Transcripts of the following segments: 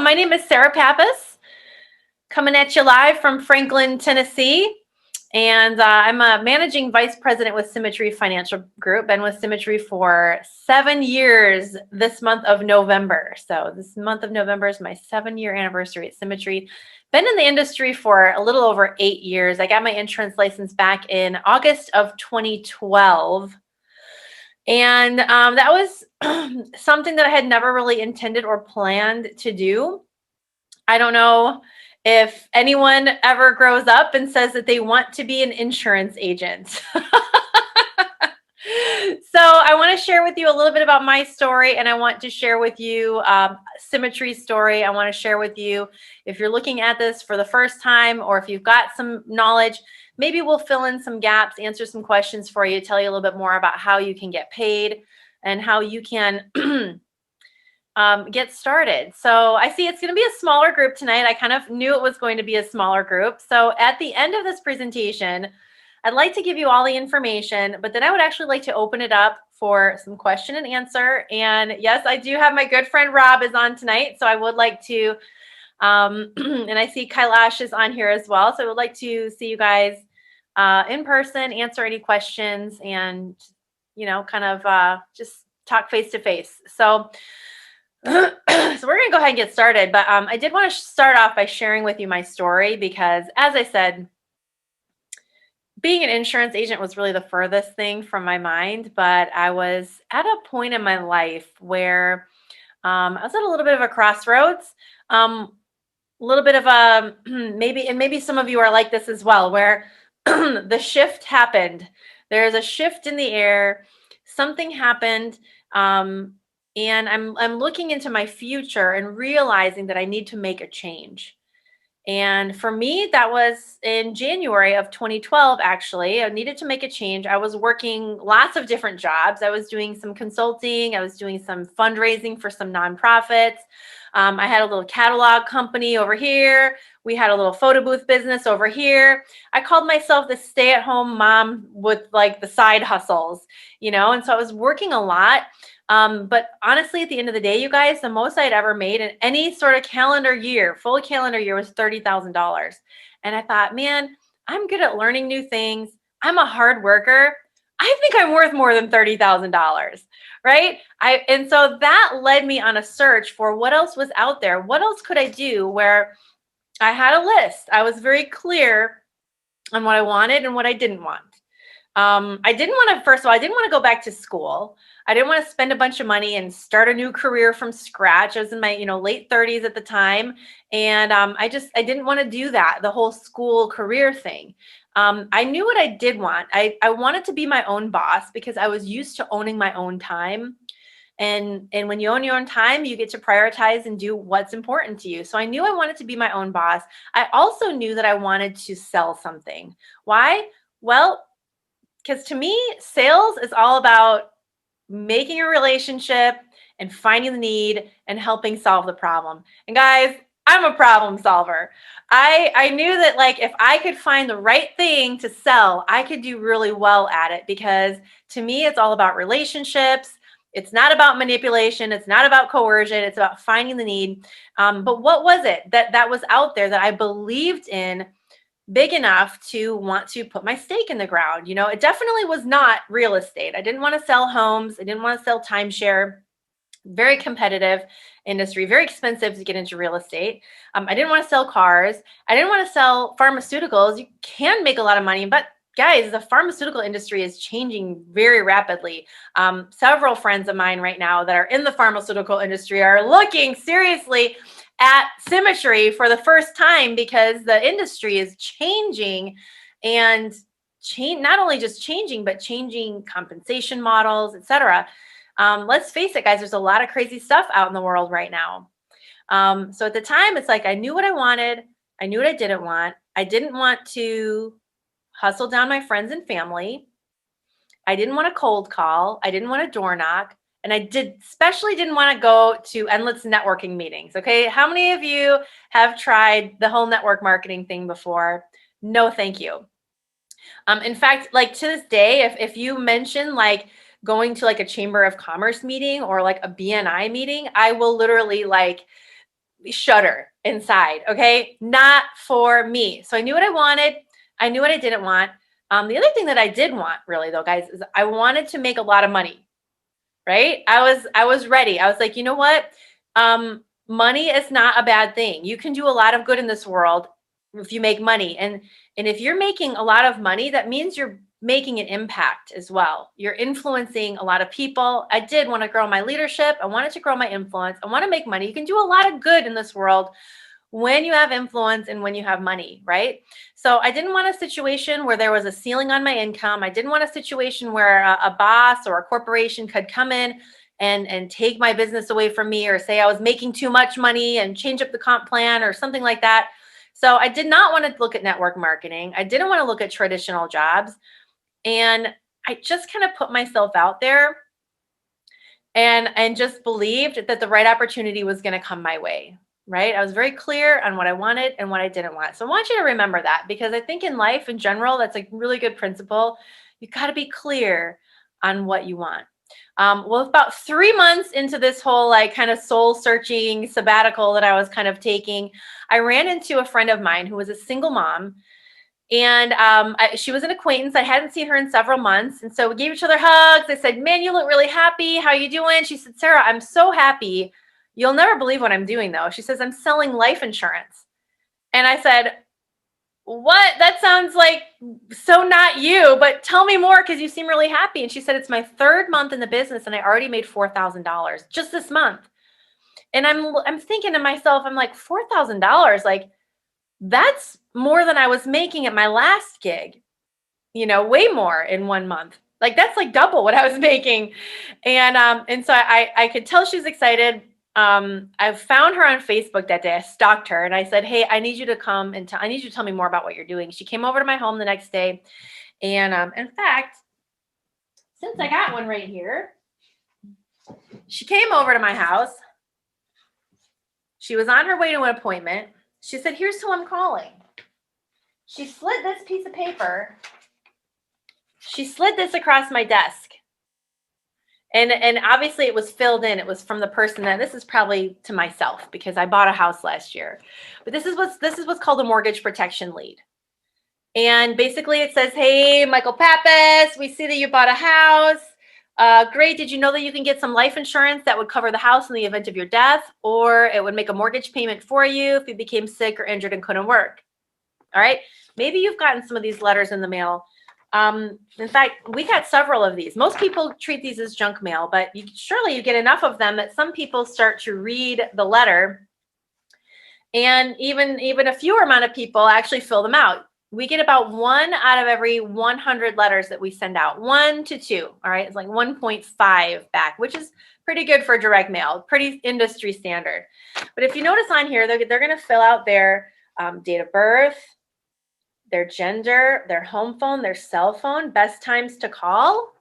My name is Sarah Pappas, coming at you live from Franklin, Tennessee. And I'm a managing vice president with Symmetry Financial Group. Been with Symmetry for 7 years this month of November. So this month of November is my 7-year anniversary at Symmetry. Been in the industry for a little over 8 years. I got my insurance license back in August of 2012. And that was something that I had never really intended or planned to do. I don't know if anyone ever grows up and says that they want to be an insurance agent. So I want to share with you a little bit about my story, and I want to share with you Symmetry's story. I want to share with you, if you're looking at this for the first time, or if you've got some knowledge, maybe we'll fill in some gaps, answer some questions for you, tell you a little bit more about how you can get paid and how you can get started. So I see it's going to be a smaller group tonight. I kind of knew it was going to be a smaller group. So at the end of this presentation, I'd like to give you all the information, but then I would actually like to open it up for some question and answer. And yes, I do have my good friend Rob is on tonight. So I would like to, and I see Kailash is on here as well. So I would like to see you guys in person, answer any questions, and, you know, kind of just talk face to face. So we're going to go ahead and get started. But I did want to start off by sharing with you my story because, as I said, being an insurance agent was really the furthest thing from my mind. But I was at a point in my life where I was at a little bit of a crossroads, a little bit of a maybe some of you are like this as well, where the shift happened. There's a shift in the air. Something happened. And I'm looking into my future and realizing that I need to make a change. And for me, that was in January of 2012, actually. I needed to make a change. I was working lots of different jobs. I was doing some consulting. I was doing some fundraising for some nonprofits. I had a little catalog company over here. We had a little photo booth business over here. I called myself the stay-at-home mom with like the side hustles, you know, and so I was working a lot. But honestly, at the end of the day, you guys, the most I'd ever made in any sort of calendar year, full calendar year, was $30,000. And I thought, man, I'm good at learning new things. I'm a hard worker. I think I'm worth more than $30,000, right? And so that led me on a search for what else was out there. What else could I do where I had a list? I was very clear on what I wanted and what I didn't want. I didn't want to, first of all, I didn't want to go back to school. I didn't want to spend a bunch of money and start a new career from scratch. I was in my, late 30s at the time. And I didn't want to do that, the whole school career thing. I knew what I did want. I wanted to be my own boss because I was used to owning my own time. And when you own your own time, you get to prioritize and do what's important to you. So I knew I wanted to be my own boss. I also knew that I wanted to sell something. Why? Well, because to me, sales is all about making a relationship and finding the need and helping solve the problem. And guys, I'm a problem solver. I knew that like if I could find the right thing to sell, I could do really well at it because to me, it's all about relationships. It's not about manipulation. It's not about coercion. It's about finding the need. But what was it that was out there that I believed in big enough to want to put my stake in the ground? It definitely was not real estate. I didn't want to sell homes. I didn't want to sell timeshare. Very competitive industry, very expensive to get into real estate. I didn't want to sell cars. I didn't want to sell pharmaceuticals. You can make a lot of money, but guys, the pharmaceutical industry is changing very rapidly. Several friends of mine right now that are in the pharmaceutical industry are looking seriously at Symmetry for the first time because the industry is changing and not only just changing, but changing compensation models, et cetera. Let's face it, guys, there's a lot of crazy stuff out in the world right now. So at the time, it's like I knew what I wanted. I knew what I didn't want. I didn't want to hustle down my friends and family. I didn't want to cold call. I didn't want to door knock. And I especially didn't want to go to endless networking meetings. Okay. How many of you have tried the whole network marketing thing before? No, thank you. In fact, like to this day, if you mention like going to like a Chamber of Commerce meeting or like a BNI meeting, I will literally like shudder inside. Okay. Not for me. So I knew what I wanted. I knew what I didn't want. The other thing that I did want really though, guys, is I wanted to make a lot of money, right? I was ready. I was like, you know what? Money is not a bad thing. You can do a lot of good in this world if you make money. And if you're making a lot of money, that means you're making an impact as well. You're influencing a lot of people. I did want to grow my leadership. I wanted to grow my influence. I want to make money. You can do a lot of good in this world when you have influence and when you have money, right? So I didn't want a situation where there was a ceiling on my income. I didn't want a situation where a boss or a corporation could come in and take my business away from me, or say I was making too much money and change up the comp plan or something like that. So I did not want to look at network marketing. I didn't want to look at traditional jobs. And I just kind of put myself out there and just believed that the right opportunity was going to come my way, right? I was very clear on what I wanted and what I didn't want. So I want you to remember that, because I think in life in general, that's a really good principle. You got to be clear on what you want. Well, about 3 months into this whole like kind of soul searching sabbatical that I was kind of taking, I ran into a friend of mine who was a single mom. And she was an acquaintance. I hadn't seen her in several months. And so we gave each other hugs. I said, man, you look really happy. How are you doing? She said, Sarah, I'm so happy. You'll never believe what I'm doing, though. She says, I'm selling life insurance. And I said, what? That sounds like so not you, but tell me more, because you seem really happy. And she said, it's my 3rd month in the business and I already made $4,000 just this month. And I'm thinking to myself, I'm like, $4,000, like that's more than I was making at my last gig, way more in 1 month. Like that's like double what I was making. And so I could tell she's excited. I found her on Facebook that day. I stalked her and I said, hey, I need you to come and I need you to tell me more about what you're doing. She came over to my home the next day. And in fact, since I got one right here, she came over to my house. She was on her way to an appointment. She said, here's who I'm calling. She slid this piece of paper. She slid this across my desk. And obviously it was filled in. It was from the person that, this is probably to myself because I bought a house last year. But this is what's called a mortgage protection lead. And basically it says, hey, Michael Pappas, we see that you bought a house. Great. Did you know that you can get some life insurance that would cover the house in the event of your death, or it would make a mortgage payment for you if you became sick or injured and couldn't work? All right. Maybe you've gotten some of these letters in the mail. In fact, we got several of these. Most people treat these as junk mail, but surely you get enough of them that some people start to read the letter, and even a fewer amount of people actually fill them out. We get about 1 out of every 100 letters that we send out, 1 to 2. All right. It's like 1.5 back, which is pretty good for direct mail, pretty industry standard. But if you notice on here, they're going to fill out their date of birth, their gender, their home phone, their cell phone, best times to call.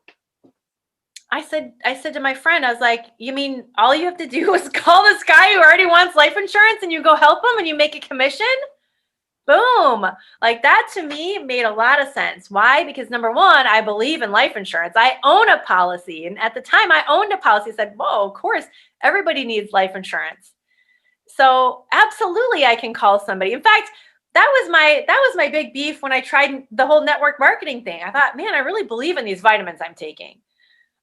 I said to my friend, I was like, you mean all you have to do is call this guy who already wants life insurance and you go help him and you make a commission? Boom. Like that to me made a lot of sense. Why? Because number one, I believe in life insurance. I own a policy. And at the time I owned a policy, I said, whoa, of course, everybody needs life insurance. So absolutely I can call somebody. In fact, that was my big beef when I tried the whole network marketing thing. I thought, man, I really believe in these vitamins I'm taking.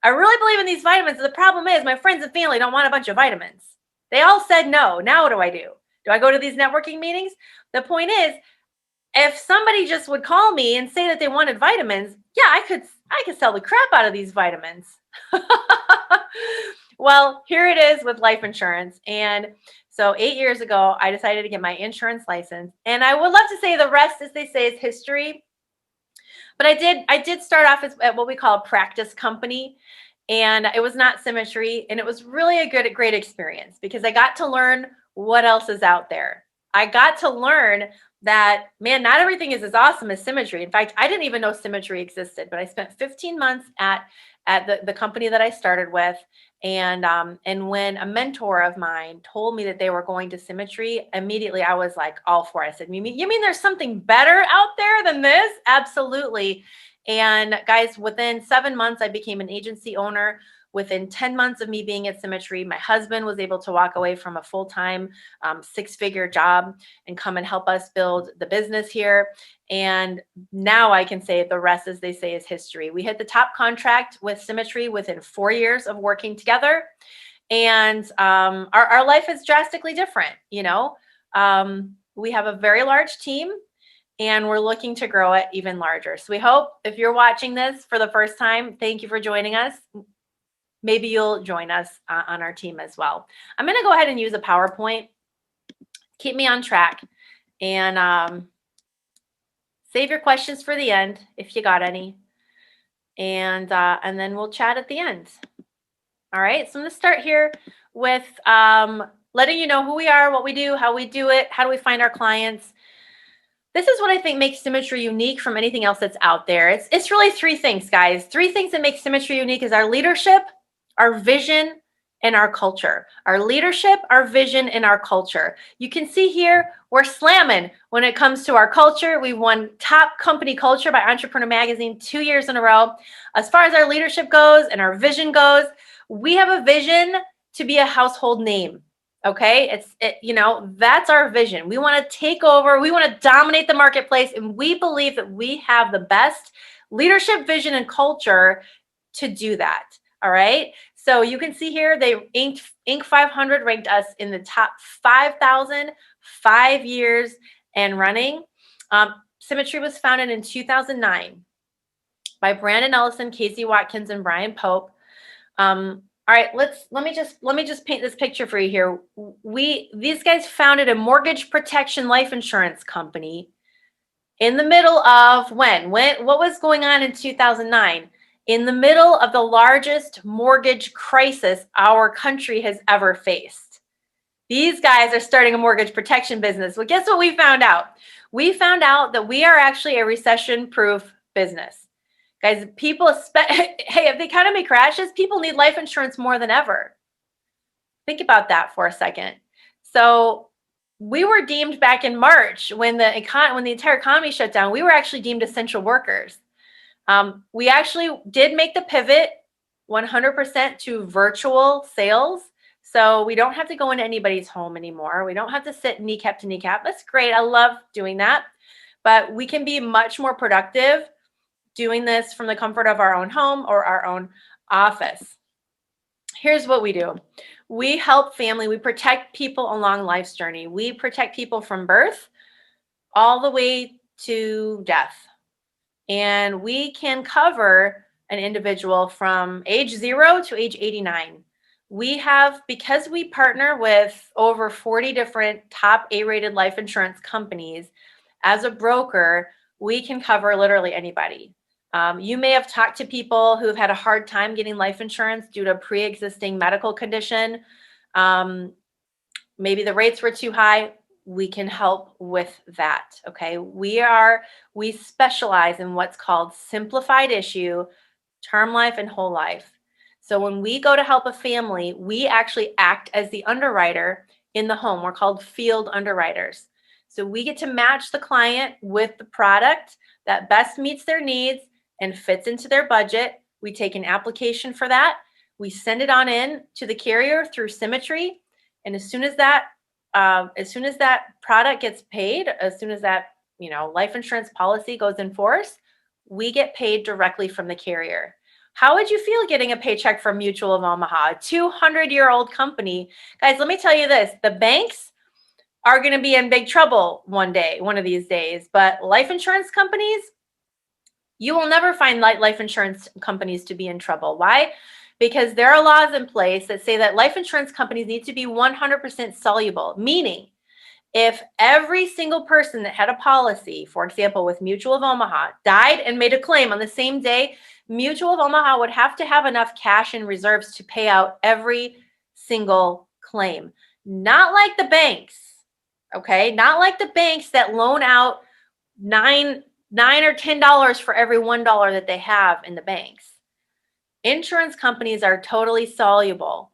I really believe in these vitamins. The problem is my friends and family don't want a bunch of vitamins. They all said no. Now what do I do? Do I go to these networking meetings? The point is, if somebody just would call me and say that they wanted vitamins, yeah, I could sell the crap out of these vitamins. Well, here it is with life insurance. And so 8 years ago, I decided to get my insurance license. And I would love to say the rest, as they say, is history. But I did start off at what we call a practice company. And it was not Symmetry. And it was really a great experience because I got to learn what else is out there. I got to learn that, man, not everything is as awesome as Symmetry. In fact, I didn't even know Symmetry existed, but I spent 15 months at the company that I started with. And when a mentor of mine told me that they were going to Symmetry, immediately I was like all for it. I said, you mean there's something better out there than this? Absolutely. And guys, within 7 months, I became an agency owner. Within 10 months of me being at Symmetry, my husband was able to walk away from a full-time 6-figure job and come and help us build the business here. And now I can say the rest, as they say, is history. We hit the top contract with Symmetry within 4 years of working together. And our life is drastically different. We have a very large team, and we're looking to grow it even larger. So we hope, if you're watching this for the first time, thank you for joining us. Maybe you'll join us on our team as well. I'm going to go ahead and use a PowerPoint. Keep me on track, and save your questions for the end if you got any. And then we'll chat at the end. All right, so I'm going to start here with letting you know who we are, what we do, how we do it, how do we find our clients. This is what I think makes Symmetry unique from anything else that's out there. It's really 3 things, guys. 3 things that make Symmetry unique is our leadership, our vision, and our culture. Our leadership, our vision, and our culture. You can see here, we're slamming when it comes to our culture. We won Top Company Culture by Entrepreneur Magazine 2 years in a row. As far as our leadership goes and our vision goes, we have a vision to be a household name. Okay, that's our vision. We want to take over. We want to dominate the marketplace, and we believe that we have the best leadership, vision, and culture to do that. All right. So you can see here, Inc. 500 ranked us in the top 5,000, 5 years and running. Symmetry was founded in 2009 by Brandon Ellison, Casey Watkins, and Brian Pope. All right, let me just paint this picture for you here. These guys founded a mortgage protection life insurance company in the middle of what was going on in 2009? In the middle of the largest mortgage crisis our country has ever faced. These guys are starting a mortgage protection business. Well, guess what we found out? We found out that we are actually a recession-proof business. Guys, hey, if the economy crashes, people need life insurance more than ever. Think about that for a second. So we were deemed back in March when the entire economy shut down, we were actually deemed essential workers. We actually did make the pivot 100% to virtual sales. So we don't have to go into anybody's home anymore. We don't have to sit kneecap to kneecap. That's great. I love doing that. But we can be much more productive doing this from the comfort of our own home or our own office. Here's what we do. We help family. We protect people along life's journey. We protect people from birth all the way to death. And we can cover an individual from age 0 to age 89. Because we partner with over 40 different top A-rated life insurance companies, as a broker, we can cover literally anybody. You may have talked to people who've had a hard time getting life insurance due to a pre-existing medical condition. Maybe the rates were too high. We can help with that. Okay. We specialize in what's called simplified issue, term life, and whole life. So when we go to help a family, we actually act as the underwriter in the home. We're called field underwriters. So we get to match the client with the product that best meets their needs and fits into their budget. We take an application for that. We send it on in to the carrier through Symmetry. And as soon as that product gets paid, as soon as that, life insurance policy goes in force, we get paid directly from the carrier. How would you feel getting a paycheck from Mutual of Omaha, a 200-year-old company? Guys, let me tell you this. The banks are going to be in big trouble one of these days. But life insurance companies, you will never find life insurance companies to be in trouble. Why? Because there are laws in place that say that life insurance companies need to be 100% soluble, meaning if every single person that had a policy, for example, with Mutual of Omaha, died and made a claim on the same day, Mutual of Omaha would have to have enough cash in reserves to pay out every single claim. Not like the banks, okay? Not like the banks that loan out $9 or $10 for every $1 that they have in the banks. Insurance companies are totally soluble.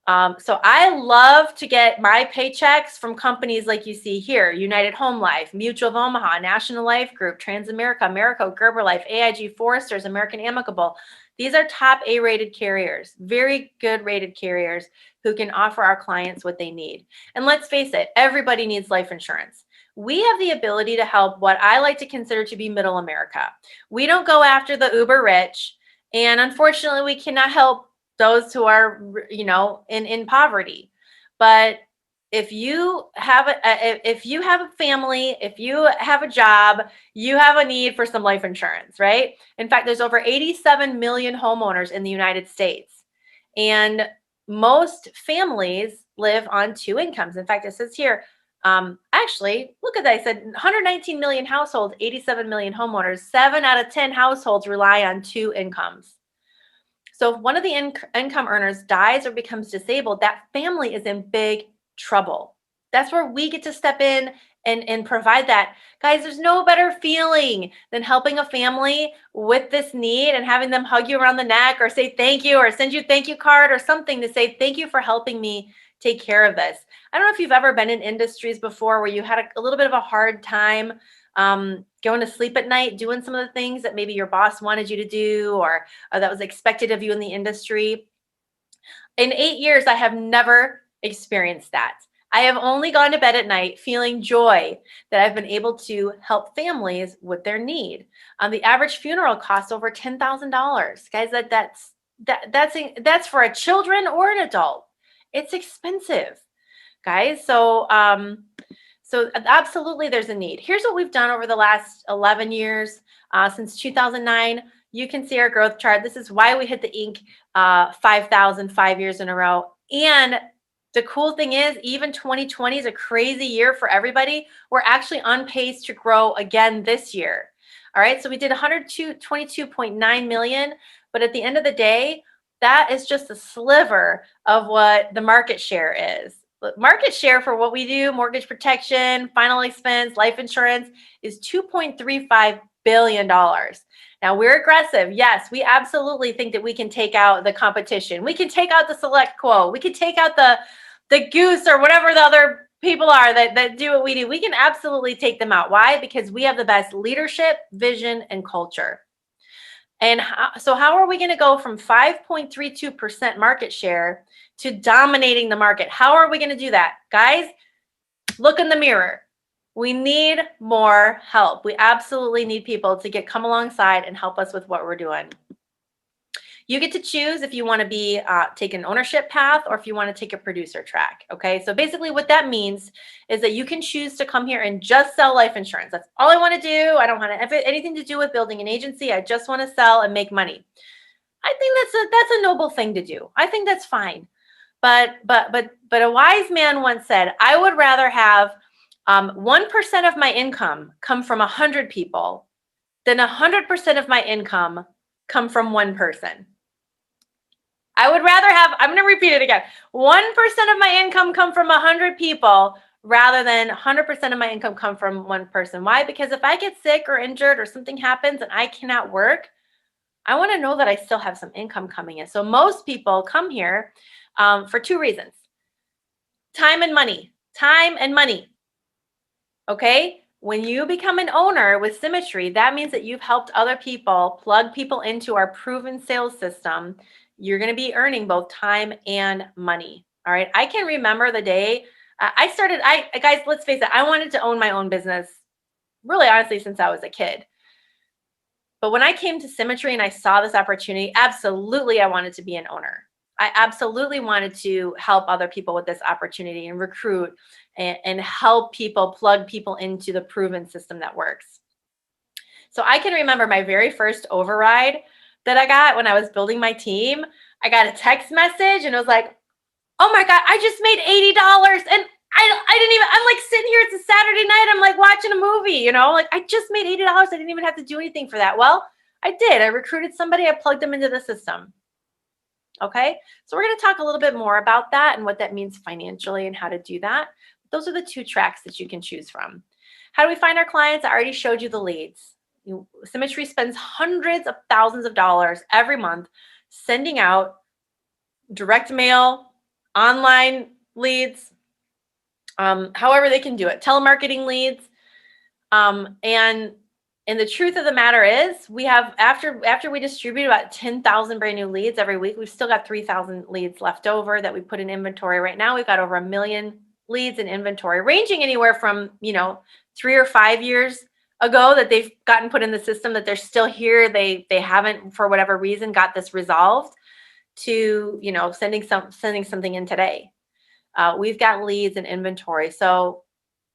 So I love to get my paychecks from companies like you see here: United Home Life, Mutual of Omaha, National Life Group, Transamerica, Americo, Gerber Life, AIG, Foresters, American Amicable. These are top A-rated carriers, very good rated carriers who can offer our clients what they need. And let's face it, everybody needs life insurance. We have the ability to help what I like to consider to be middle America. We don't go after the uber rich, and unfortunately, we cannot help those who are, in poverty. But if you have a family, if you have a job, you have a need for some life insurance, right? In fact, there's over 87 million homeowners in the United States, and most families live on two incomes. In fact, it says here, actually, look at that. I said 119 million households, 87 million homeowners. 7 out of 10 households rely on two incomes. So if one of the income earners dies or becomes disabled, that family is in big trouble. That's where we get to step in and provide that. Guys, there's no better feeling than helping a family with this need and having them hug you around the neck or say thank you or send you a thank you card or something to say thank you for helping me take care of this. I don't know if you've ever been in industries before where you had a little bit of a hard time going to sleep at night, doing some of the things that maybe your boss wanted you to do or that was expected of you in the industry. In 8 years, I have never experienced that. I have only gone to bed at night feeling joy that I've been able to help families with their need. The average funeral costs over $10,000. Guys, that's for a children or an adult. It's expensive, guys. So absolutely there's a need. Here's what we've done over the last 11 years, since 2009. You can see our growth chart. This is why we hit the Inc. 5,000 5 years in a row. And the cool thing is, even 2020 is a crazy year for everybody. We're actually on pace to grow again this year. All right, so we did 122.9 million, but at the end of the day, that is just a sliver of what the market share is. Market share for what we do, mortgage protection, final expense, life insurance, is $2.35 billion. Now, we're aggressive. Yes, we absolutely think that we can take out the competition. We can take out the Select Quote. We can take out the Goose or whatever the other people are that do what we do. We can absolutely take them out. Why? Because we have the best leadership, vision, and culture. And how are we going to go from 5.32% market share to dominating the market? How are we going to do that? Guys, look in the mirror. We need more help. We absolutely need people to come alongside and help us with what we're doing. You get to choose if you want to take an ownership path or if you want to take a producer track. Okay, so basically what that means is that you can choose to come here and just sell life insurance. That's all I want to do. I don't want to have anything to do with building an agency. I just want to sell and make money. I think that's a noble thing to do. I think that's fine. But a wise man once said, I would rather have 1% of my income come from 100 people than 100% of my income come from one person. I would rather have, I'm going to repeat it again, 1% of my income come from 100 people rather than 100% of my income come from one person. Why? Because if I get sick or injured or something happens and I cannot work, I want to know that I still have some income coming in. So most people come here for two reasons: time and money. Time and money. Okay? When you become an owner with Symmetry, that means that you've helped other people plug people into our proven sales system. You're going to be earning both time and money. All right. I can remember the day guys, let's face it, I wanted to own my own business really honestly since I was a kid. But when I came to Symmetry and I saw this opportunity, absolutely I wanted to be an owner. I absolutely wanted to help other people with this opportunity and recruit and help people plug people into the proven system that works. So I can remember my very first override that I got when I was building my team. I got a text message and it was like, oh my God, I just made $80. And I'm like sitting here, it's a Saturday night. I'm like watching a movie, like I just made $80. I didn't even have to do anything for that. Well, I did. I recruited somebody. I plugged them into the system. Okay. So we're going to talk a little bit more about that and what that means financially and how to do that. Those are the two tracks that you can choose from. How do we find our clients? I already showed you the leads. Symmetry spends hundreds of thousands of dollars every month sending out direct mail, online leads, however they can do it, telemarketing leads. And the truth of the matter is, we have, after we distribute about 10,000 brand new leads every week, we've still got 3,000 leads left over that we put in inventory. Right now, we've got over 1 million leads in inventory, ranging anywhere from, 3 or 5 years ago that they've gotten put in the system, that they're still here. They haven't, for whatever reason, got this resolved, to, sending something in today. We've got leads and inventory. So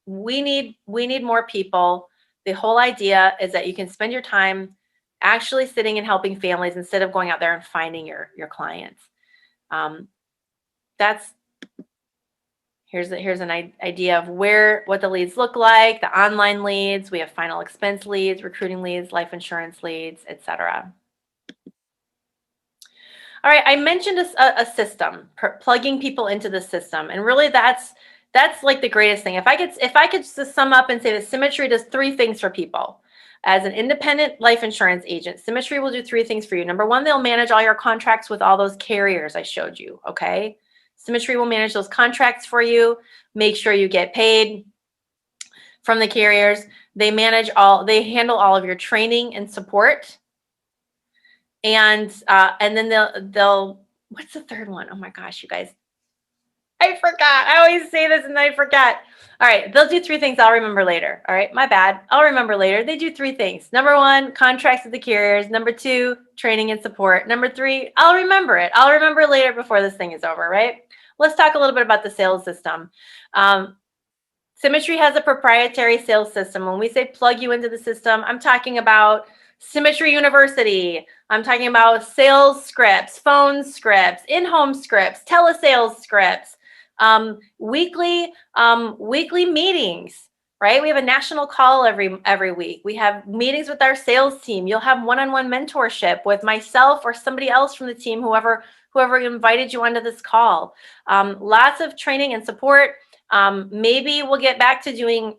we need more people. The whole idea is that you can spend your time actually sitting and helping families instead of going out there and finding your clients. Here's an idea of what the leads look like, the online leads. We have final expense leads, recruiting leads, life insurance leads, etc. All right, I mentioned a system, plugging people into the system, and really that's like the greatest thing. If I could just sum up and say that Symmetry does 3 things for people. As an independent life insurance agent, Symmetry will do 3 things for you. Number 1, they'll manage all your contracts with all those carriers I showed you, okay? Symmetry will manage those contracts for you, make sure you get paid from the carriers. They handle all of your training and support. And then they'll what's the third one? Oh my gosh, you guys, I forgot. I always say this and I forget. All right, they'll do 3 things I'll remember later. All right, my bad. I'll remember later. They do 3 things. Number 1, contracts with the carriers. Number 2, training and support. Number 3, I'll remember it. I'll remember later before this thing is over, right? Let's talk a little bit about the sales system. Symmetry has a proprietary sales system. When we say plug you into the system, I'm talking about Symmetry University. I'm talking about sales scripts, phone scripts, in-home scripts, telesales scripts, weekly meetings, right? We have a national call every week. We have meetings with our sales team. You'll have one-on-one mentorship with myself or somebody else from the team, whoever invited you onto this call. Lots of training and support. Maybe we'll get back to doing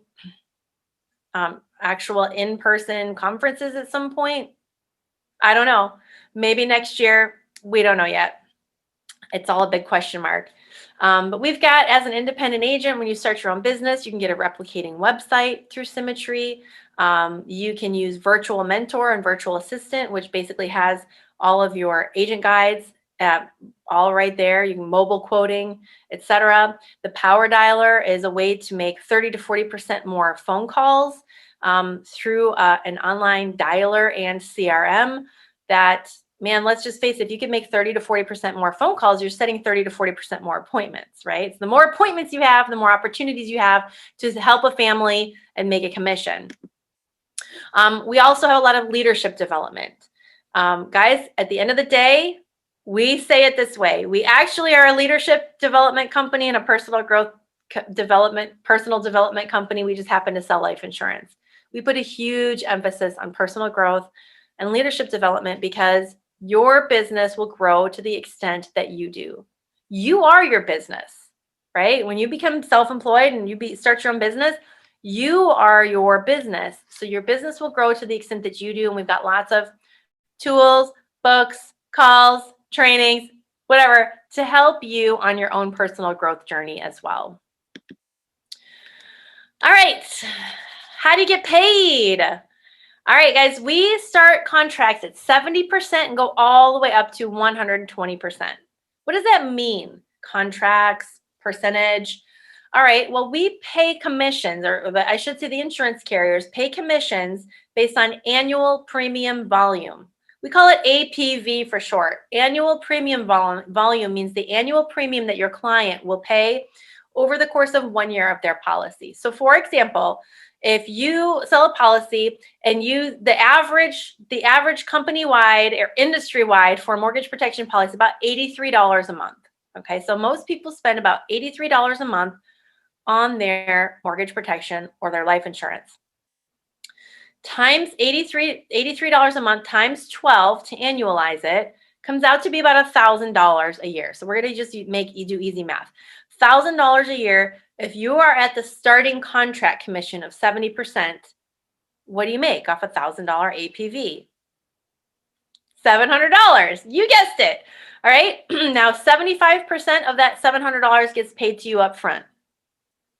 actual in-person conferences at some point. I don't know. Maybe next year. We don't know yet. It's all a big question mark. But we've got, as an independent agent, when you start your own business, you can get a replicating website through Symmetry. You can use Virtual Mentor and Virtual Assistant, which basically has all of your agent guides all right there. You can mobile quoting, etc. The Power Dialer is a way to make 30 to 40% more phone calls through an online dialer and CRM. That, man, let's just face it, if you can make 30 to 40% more phone calls, you're setting 30 to 40% more appointments, right? So the more appointments you have, the more opportunities you have to help a family and make a commission. We also have a lot of leadership development. Guys, at the end of the day, we say it this way. We actually are a leadership development company and a personal development company. We just happen to sell life insurance. We put a huge emphasis on personal growth and leadership development because your business will grow to the extent that you do. You are your business, right? When you become self-employed and you start your own business, you are your business. So your business will grow to the extent that you do. And we've got lots of tools, books, calls, trainings, whatever, to help you on your own personal growth journey as well. All right. How do you get paid? All right, guys, we start contracts at 70% and go all the way up to 120%. What does that mean? Contracts, percentage. All right, well, we pay commissions, or I should say the insurance carriers pay commissions based on annual premium volume. We call it APV for short. Annual premium volume means the annual premium that your client will pay over the course of 1 year of their policy. So for example, if you sell a policy and the average company-wide or industry-wide for a mortgage protection policy, about $83 a month. Okay, so most people spend about $83 a month on their mortgage protection or their life insurance. Times $83 a month times 12 to annualize it comes out to be about $1,000 a year. So we're going to just do easy math. $1,000 a year. If you are at the starting contract commission of 70%, what do you make off $1,000 APV? $700. You guessed it. All right. Now, 75% of that $700 gets paid to you up front.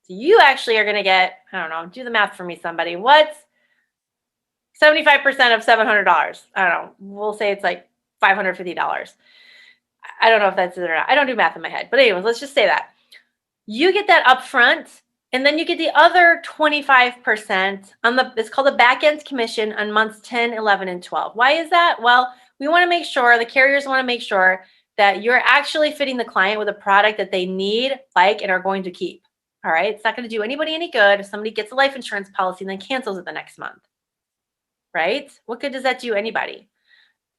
So you actually are going to get, I don't know, do the math for me, somebody. What's 75% of $700? I don't know. We'll say it's like $550. I don't know if that's it or not. I don't do math in my head. But anyways, let's just say that. You get that up front, and then you get the other 25% on it's called the back end commission on months 10, 11, and 12. Why is that? Well, we want to make sure, the carriers want to make sure that you're actually fitting the client with a product that they need, like, and are going to keep. All right. It's not going to do anybody any good if somebody gets a life insurance policy and then cancels it the next month. Right? What good does that do anybody?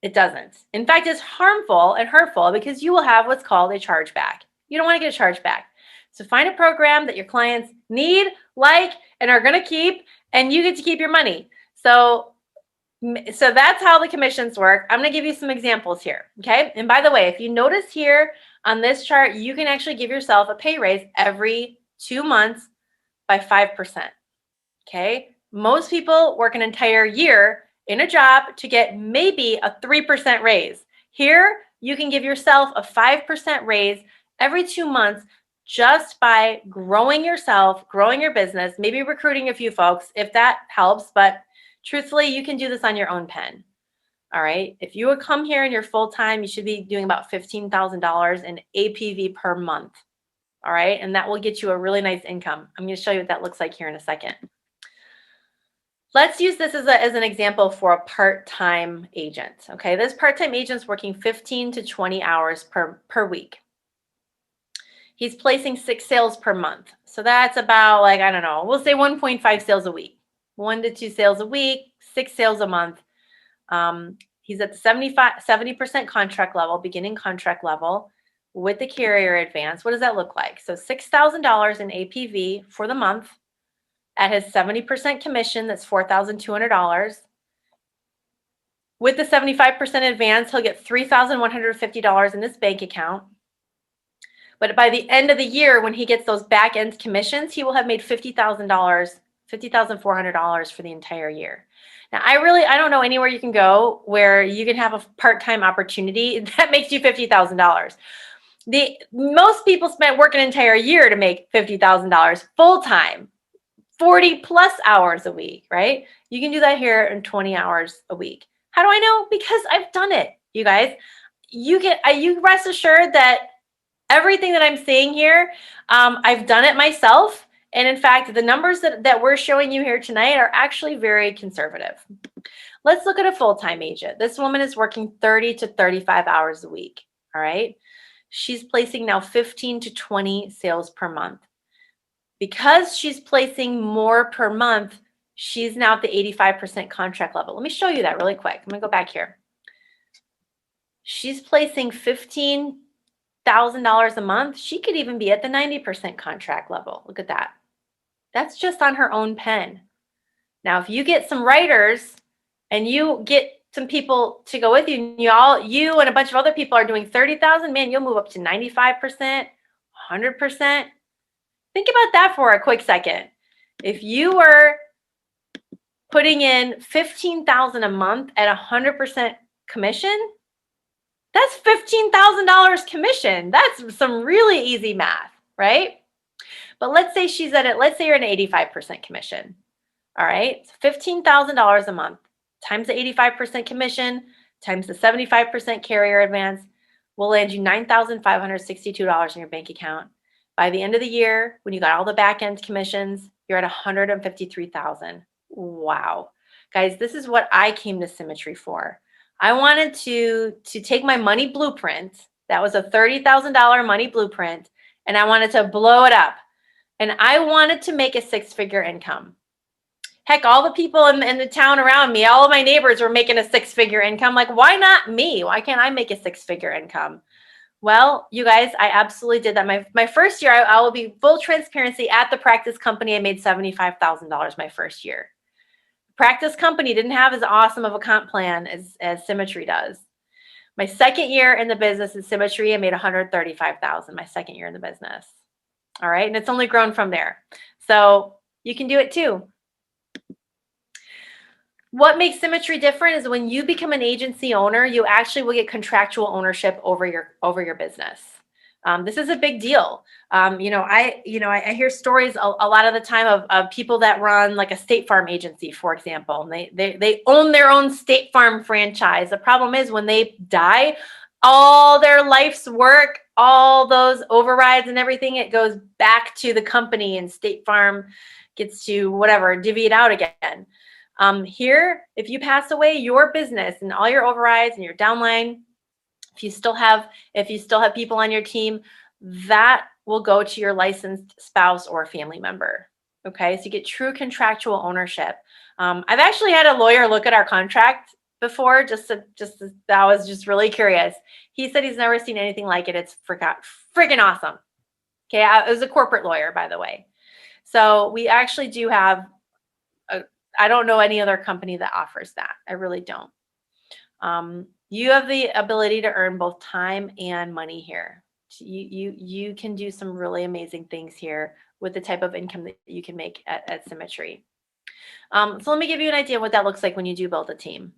It doesn't. In fact, it's harmful and hurtful because you will have what's called a chargeback. You don't want to get a chargeback. So find a program that your clients need, like, and are going to keep, and you get to keep your money. So that's how the commissions work. I'm going to give you some examples here. Okay. And by the way, if you notice here on this chart, you can actually give yourself a pay raise every 2 months by 5%. Okay. Most people work an entire year in a job to get maybe a 3% raise. Here, you can give yourself a 5% raise every 2 months just by growing yourself, growing your business, maybe recruiting a few folks if that helps. But truthfully, you can do this on your own pen. All right. If you would come here and you're full time, you should be doing about $15,000 in APV per month. All right. And that will get you a really nice income. I'm going to show you what that looks like here in a second. Let's use this as an example for a part-time agent. Okay. This part-time agent's working 15 to 20 hours per week. He's placing 6 sales per month. So that's about, like, I don't know, we'll say 1.5 sales a week, 1 to 2 sales a week, 6 sales a month. He's at the 70% contract level, beginning contract level with the carrier advance. What does that look like? So $6,000 in APV for the month at his 70% commission. That's $4,200. With the 75% advance, he'll get $3,150 in his bank account. But by the end of the year, when he gets those back end commissions, he will have made $50,000, $50,400 for the entire year. Now, I don't know anywhere you can go where you can have a part-time opportunity that makes you $50,000. Most people work an entire year to make $50,000 full-time, 40 plus hours a week, right? You can do that here in 20 hours a week. How do I know? Because I've done it, you guys. You rest assured that everything that I'm saying here, I've done it myself. And in fact, the numbers that we're showing you here tonight are actually very conservative. Let's look at a full-time agent. This woman is working 30 to 35 hours a week. All right. She's placing now 15 to 20 sales per month. Because she's placing more per month, she's now at the 85% contract level. Let me show you that really quick. I'm going to go back here. She's placing $15,000 a month. She could even be at the 90% contract level. Look at that. That's just on her own pen. Now, if you get some writers and you get some people to go with you, you and a bunch of other people are doing 30,000, man, you'll move up to 95%, 100%. Think about that for a quick second. If you were putting in $15,000 a month at 100% commission, that's $15,000 commission. That's some really easy math, right? But let's say let's say you're an 85% commission. All right. So $15,000 a month times the 85% commission times the 75% carrier advance will land you $9,562 in your bank account. By the end of the year, when you got all the back end commissions, you're at $153,000. Wow. Guys, this is what I came to Symmetry for. I wanted to take my money blueprint. That was a $30,000 money blueprint, and I wanted to blow it up. And I wanted to make a 6-figure income. Heck, all the people in the town around me, all of my neighbors were making a 6-figure income. Like, why not me? Why can't I make a 6-figure income? Well, you guys, I absolutely did that. My first year, I will be full transparency, at the practice company, I made $75,000 my first year. Practice company didn't have as awesome of a comp plan as Symmetry does. My second year in the business in Symmetry, I made $135,000 my second year in the business. All right. And it's only grown from there. So you can do it too. What makes Symmetry different is when you become an agency owner, you actually will get contractual ownership over your business. This is a big deal. I hear stories a lot of the time of people that run like a State Farm agency, for example, and they own their own State Farm franchise. The problem is when they die, all their life's work, all those overrides and everything, it goes back to the company, and State Farm gets to whatever, divvy it out again. Here, if you pass away, your business and all your overrides and your downline, if you still have people on your team, that will go to your licensed spouse or family member. Okay, so you get true contractual ownership. I've actually had a lawyer look at our contract before, I was just really curious. He said he's never seen anything like it. It's freaking awesome. Okay, I was a corporate lawyer, by the way. So we actually do have I don't know any other company that offers that. I really don't. You have the ability to earn both time and money here. You can do some really amazing things here with the type of income that you can make at Symmetry. So let me give you an idea of what that looks like when you do build a team.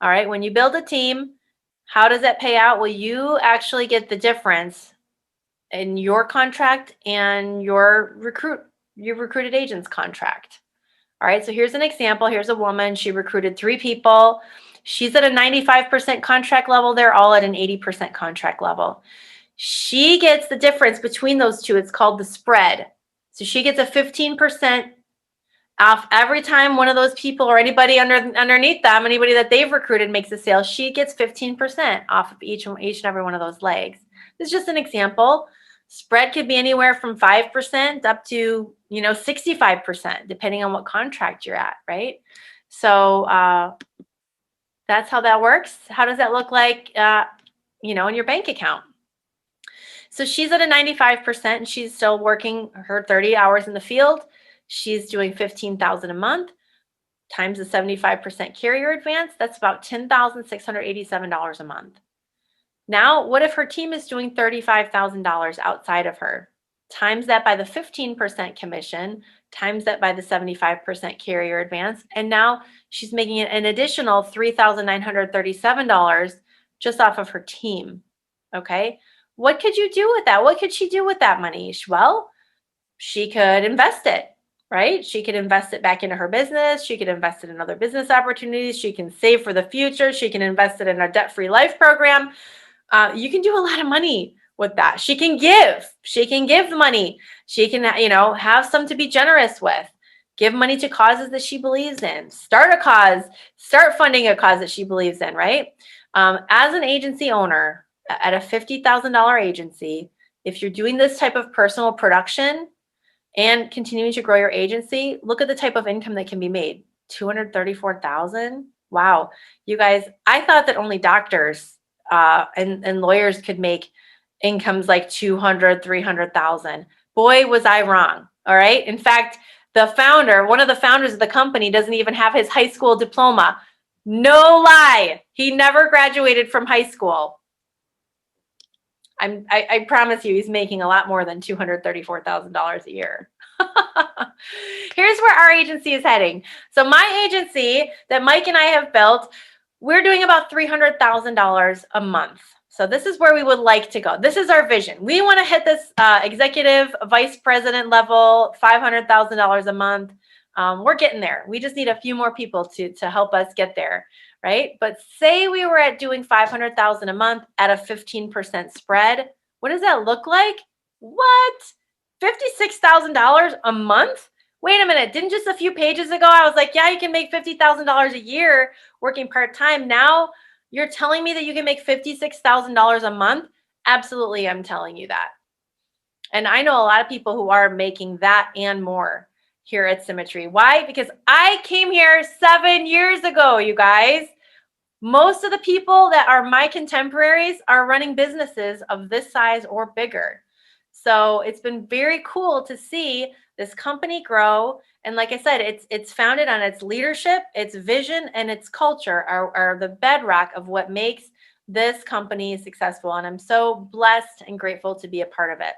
All right, when you build a team, how does that pay out? Well, you actually get the difference in your contract and your recruited agent's contract. All right, so here's an example. Here's a woman. She recruited 3 people. She's at a 95% contract level. They're all at an 80% contract level. She gets the difference between those two. It's called the spread. So she gets a 15% off every time one of those people or anybody underneath them, anybody that they've recruited makes a sale. She gets 15% off of each and every one of those legs. This is just an example. Spread could be anywhere from 5% up to 65%, depending on what contract you're at, right? So that's how that works. How does that look like, in your bank account? So she's at a 95%, and she's still working her 30 hours in the field. She's doing $15,000 a month times the 75% carrier advance. That's about $10,687 a month. Now, what if her team is doing $35,000 outside of her? Times that by the 15% commission, times that by the 75% carrier advance, and now she's making an additional $3,937 just off of her team. Okay, what could you do with that? What could she do with that money? Well, she could invest it, right? She could invest it back into her business. She could invest it in other business opportunities. She can save for the future. She can invest it in a debt-free life program. You can do a lot of money with that. She can give the money. She can, have some to be generous with. Give money to causes that she believes in. Start a cause, start funding a cause that she believes in, right? As an agency owner at a $50,000 agency, if you're doing this type of personal production and continuing to grow your agency, look at the type of income that can be made. $234,000. Wow. You guys, I thought that only doctors and lawyers could make incomes like $200,000, $300,000. Boy, was I wrong. All right. In fact, one of the founders of the company doesn't even have his high school diploma. No lie. He never graduated from high school. I promise you, he's making a lot more than $234,000 a year. Here's where our agency is heading. So my agency that Mike and I have built, we're doing about $300,000 a month. So this is where we would like to go. This is our vision. We want to hit this executive vice president level, $500,000 a month. We're getting there. We just need a few more people to help us get there, right? But say we were at doing $500,000 a month at a 15% spread. What does that look like? What? $56,000 a month? Wait a minute. Didn't just a few pages ago I was like, yeah, you can make $50,000 a year working part-time. Now you're telling me that you can make $56,000 a month? Absolutely, I'm telling you that. And I know a lot of people who are making that and more here at Symmetry. Why? Because I came here 7 years ago, you guys. Most of the people that are my contemporaries are running businesses of this size or bigger. So it's been very cool to see this company grow. And like I said, it's founded on its leadership, its vision, and its culture are the bedrock of what makes this company successful. And I'm so blessed and grateful to be a part of it.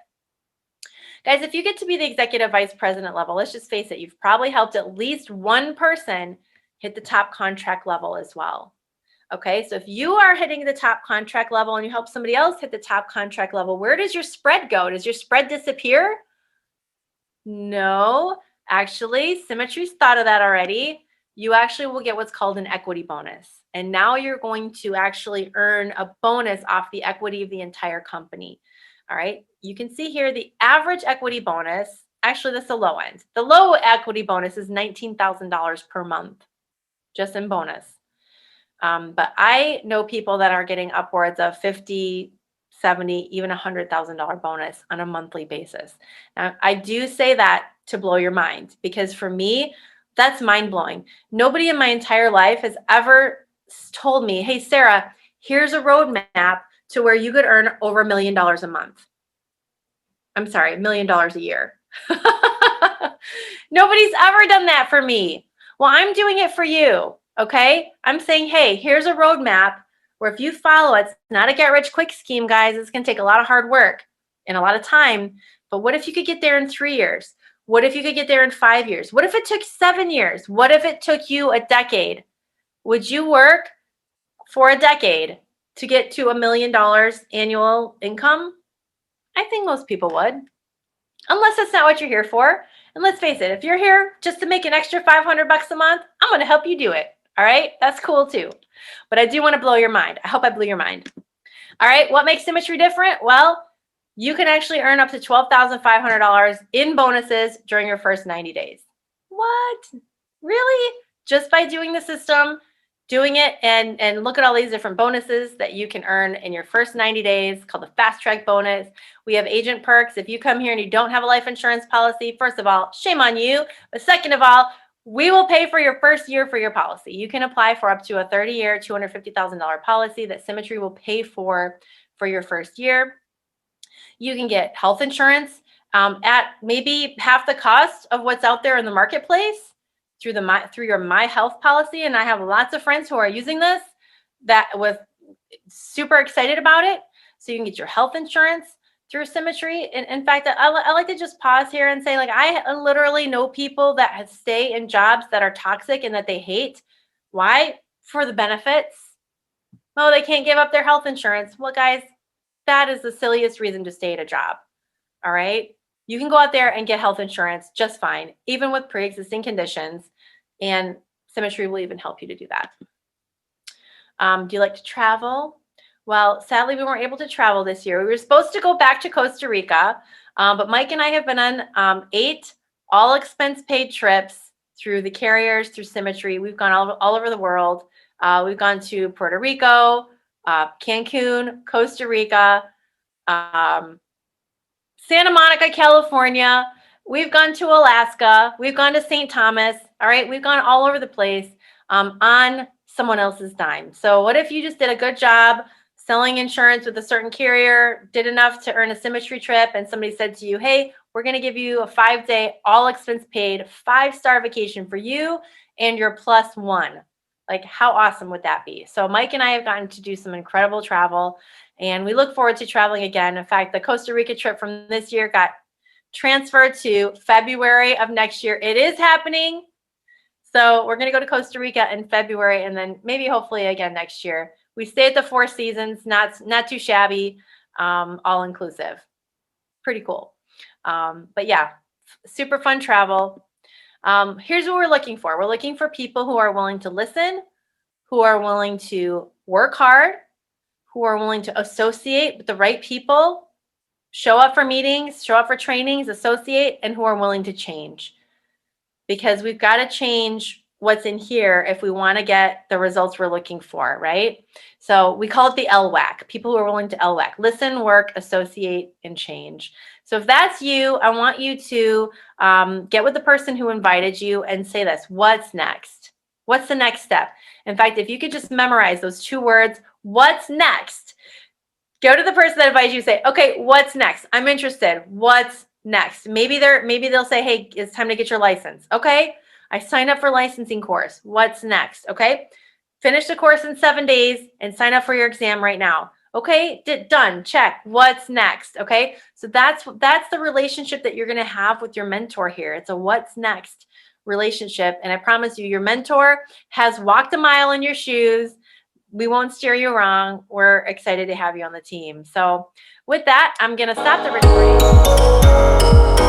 Guys, if you get to be the executive vice president level, let's just face it, you've probably helped at least one person hit the top contract level as well. Okay, so if you are hitting the top contract level and you help somebody else hit the top contract level, where does your spread go? Does your spread disappear? No, actually, Symmetry's thought of that already. You actually will get what's called an equity bonus. And now you're going to actually earn a bonus off the equity of the entire company. All right, you can see here the average equity bonus. Actually, that's the low end. The low equity bonus is $19,000 per month, just in bonus. But I know people that are getting upwards of 50, 70, even $100,000 bonus on a monthly basis. Now, I do say that to blow your mind, because for me, that's mind blowing. Nobody in my entire life has ever told me, hey, Sarah, here's a roadmap to where you could earn over $1 million a month. I'm sorry, $1 million a year. Nobody's ever done that for me. Well, I'm doing it for you. Okay, I'm saying, hey, here's a roadmap where if you follow it, it's not a get rich quick scheme, guys. It's going to take a lot of hard work and a lot of time. But what if you could get there in 3 years? What if you could get there in 5 years? What if it took 7 years? What if it took you a decade? Would you work for a decade to get to $1 million annual income? I think most people would, unless that's not what you're here for. And let's face it, if you're here just to make an extra $500 a month, I'm going to help you do it. All right, that's cool too. But I do want to blow your mind. I hope I blew your mind. All right, what makes Symmetry different? Well, you can actually earn up to $12,500 in bonuses during your first 90 days. What? Really? Just by doing the system, doing it, and look at all these different bonuses that you can earn in your first 90 days, called the fast track bonus. We have agent perks. If you come here and you don't have a life insurance policy, first of all, shame on you. But second of all, we will pay for your first year for your policy. You can apply for up to a 30-year, $250,000 policy that Symmetry will pay for your first year. You can get health insurance at maybe half the cost of what's out there in the marketplace through your My Health policy. And I have lots of friends who are using this that was super excited about it. So you can get your health insurance through Symmetry. And in fact, I like to just pause here and say, like, I literally know people that stay in jobs that are toxic and that they hate. Why? For the benefits. Oh, they can't give up their health insurance. Well, guys, that is the silliest reason to stay at a job. All right. You can go out there and get health insurance just fine, even with pre-existing conditions. And Symmetry will even help you to do that. Do you like to travel? Well, sadly, we weren't able to travel this year. We were supposed to go back to Costa Rica, but Mike and I have been on 8 all expense paid trips through the carriers, through Symmetry. We've gone all over the world. We've gone to Puerto Rico, Cancun, Costa Rica, Santa Monica, California. We've gone to Alaska. We've gone to St. Thomas. All right. We've gone all over the place on someone else's dime. So what if you just did a good job selling insurance with a certain carrier, did enough to earn a Symmetry trip, and somebody said to you, hey, we're going to give you a 5-day, all expense paid, 5-star vacation for you and your +1. Like, how awesome would that be? So Mike and I have gotten to do some incredible travel, and we look forward to traveling again. In fact, the Costa Rica trip from this year got transferred to February of next year. It is happening. So we're going to go to Costa Rica in February, and then maybe hopefully again next year. We stay at the Four Seasons, not too shabby, all inclusive. Pretty cool. But yeah, super fun travel. Here's what we're looking for. We're looking for people who are willing to listen, who are willing to work hard, who are willing to associate with the right people, show up for meetings, show up for trainings, associate, and who are willing to change. Because we've got to change what's in here if we want to get the results we're looking for, right? So we call it the LWAC, people who are willing to LWAC, listen, work, associate, and change. So if that's you, I want you to get with the person who invited you and say this: what's next? What's the next step? In fact, if you could just memorize those 2 words, what's next? Go to the person that invited you, say, okay, what's next? I'm interested. What's next? Maybe they'll say, hey, it's time to get your license. Okay, I signed up for licensing course. What's next? Okay, finish the course in 7 days and sign up for your exam right now. Okay, done, check. What's next? Okay, so that's the relationship that you're going to have with your mentor here. It's a what's next relationship. And I promise you, your mentor has walked a mile in your shoes. We won't steer you wrong. We're excited to have you on the team. So with that, I'm going to stop the recording.